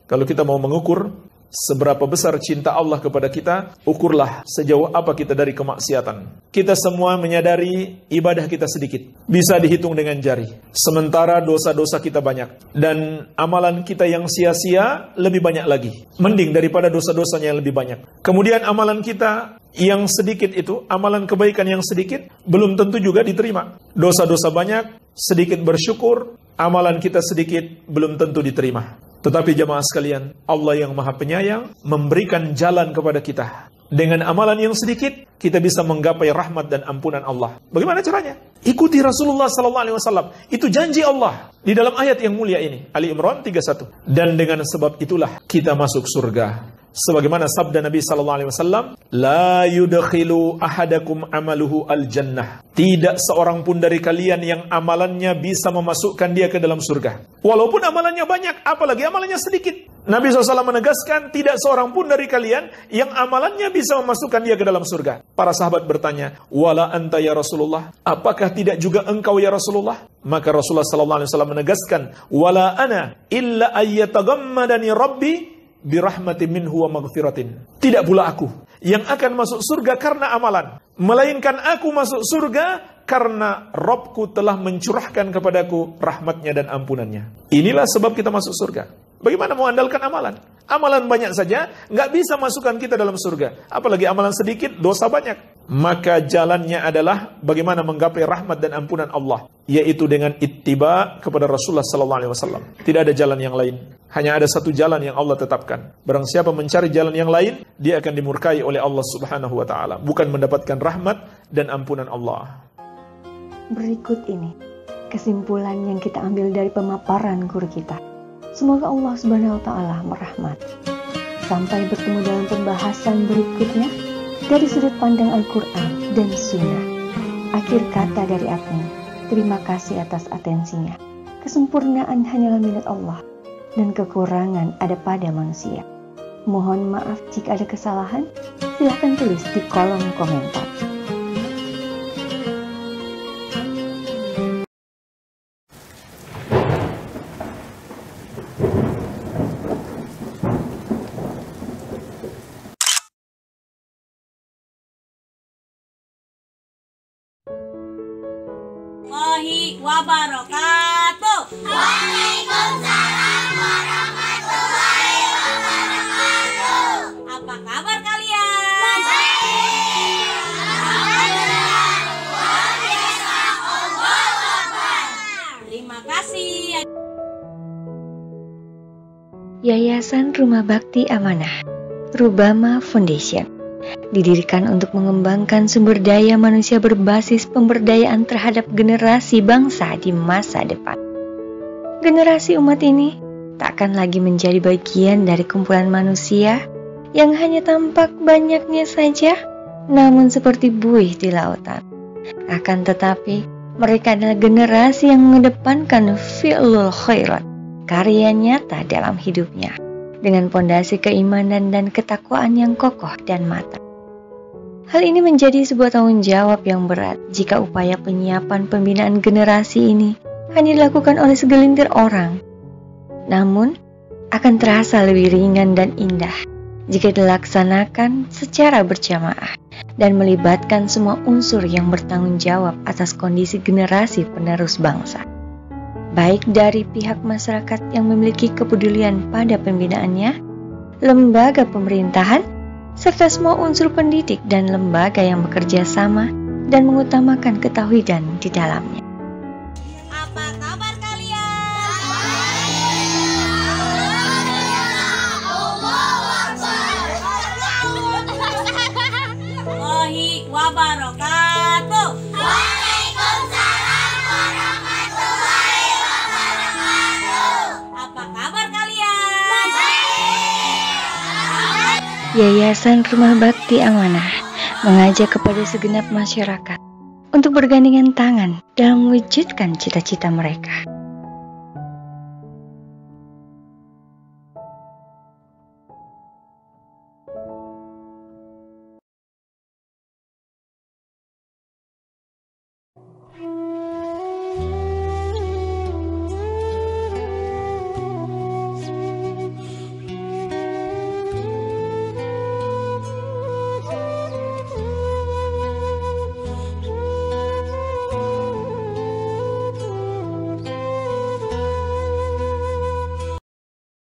Kalau kita mau mengukur seberapa besar cinta Allah kepada kita, ukurlah sejauh apa kita dari kemaksiatan. Kita semua menyadari ibadah kita sedikit, bisa dihitung dengan jari. Sementara dosa-dosa kita banyak. Dan amalan kita yang sia-sia lebih banyak lagi. Mending daripada dosa-dosanya yang lebih banyak. Kemudian amalan kita yang sedikit itu, amalan kebaikan yang sedikit, belum tentu juga diterima. Dosa-dosa banyak, sedikit bersyukur, amalan kita sedikit, belum tentu diterima. Tetapi jemaah sekalian, Allah yang Maha Penyayang memberikan jalan kepada kita. Dengan amalan yang sedikit, kita bisa menggapai rahmat dan ampunan Allah. Bagaimana caranya? Ikuti Rasulullah SAW. Itu janji Allah di dalam ayat yang mulia ini, Ali Imran 31. Dan dengan sebab itulah kita masuk surga. Sebagaimana sabda Nabi SAW, La yudkhilu ahadakum amaluhu al-jannah. Tidak seorang pun dari kalian yang amalannya bisa memasukkan dia ke dalam surga. Walaupun amalannya banyak, apalagi amalannya sedikit. Nabi SAW menegaskan, tidak seorang pun dari kalian yang amalannya bisa memasukkan dia ke dalam surga. Para sahabat bertanya, Wala anta ya Rasulullah, apakah tidak juga engkau ya Rasulullah? Maka Rasulullah SAW menegaskan, Wala ana illa ayyatagammadani rabbi birahmatin minhu wa maghfiratin. Tidak pula aku yang akan masuk surga karena amalan, melainkan aku masuk surga karena Rabbku telah mencurahkan kepadaku rahmatnya dan ampunannya. Inilah sebab kita masuk surga. Bagaimana mau andalkan amalan? Amalan banyak saja nggak bisa masukkan kita dalam surga. Apalagi amalan sedikit, dosa banyak. Maka jalannya adalah bagaimana menggapai rahmat dan ampunan Allah, yaitu dengan ittiba kepada Rasulullah SAW. Tidak ada jalan yang lain. Hanya ada satu jalan yang Allah tetapkan. Barang siapa mencari jalan yang lain, dia akan dimurkai oleh Allah Subhanahu wa Ta'ala, bukan mendapatkan rahmat dan ampunan Allah. Berikut ini kesimpulan yang kita ambil dari pemaparan guru kita. Semoga Allah Subhanahu wa Ta'ala merahmati. Sampai bertemu dalam pembahasan berikutnya dari sudut pandang Al-Quran dan Sunnah. Akhir kata dari admin, terima kasih atas atensinya. Kesempurnaan hanyalah milik Allah dan kekurangan ada pada manusia. Mohon maaf jika ada kesalahan, silahkan tulis di kolom komentar. Wabarakatuh. Waalaikumsalam warahmatullahi wabarakatuh. Apa kabar kalian? Baik. Alhamdulillah. Luar biasa. Allahu Akbar. Terima kasih. Yayasan Rumah Bakti Amanah, Rubama Foundation, didirikan untuk mengembangkan sumber daya manusia berbasis pemberdayaan terhadap generasi bangsa di masa depan. Generasi umat ini tak akan lagi menjadi bagian dari kumpulan manusia yang hanya tampak banyaknya saja, namun seperti buih di lautan. Akan tetapi, mereka adalah generasi yang mengedepankan fi'lul khairat, karya nyata dalam hidupnya, dengan pondasi keimanan dan ketakwaan yang kokoh dan matang. Hal ini menjadi sebuah tanggung jawab yang berat jika upaya penyiapan pembinaan generasi ini hanya dilakukan oleh segelintir orang. Namun, akan terasa lebih ringan dan indah jika dilaksanakan secara berjamaah dan melibatkan semua unsur yang bertanggung jawab atas kondisi generasi penerus bangsa. Baik dari pihak masyarakat yang memiliki kepedulian pada pembinaannya, lembaga pemerintahan, serta semua unsur pendidik dan lembaga yang bekerja sama dan mengutamakan ketauhidan di dalamnya. Apa kabar kalian? Waalaikumsalam wabarakatuh. Waalaikumsalam warahmatullahi wabarakatuh. Apa kabar kalian? Yayasan Rumah Bakti Amanah mengajak kepada segenap masyarakat untuk bergandengan tangan dalam mewujudkan cita-cita mereka.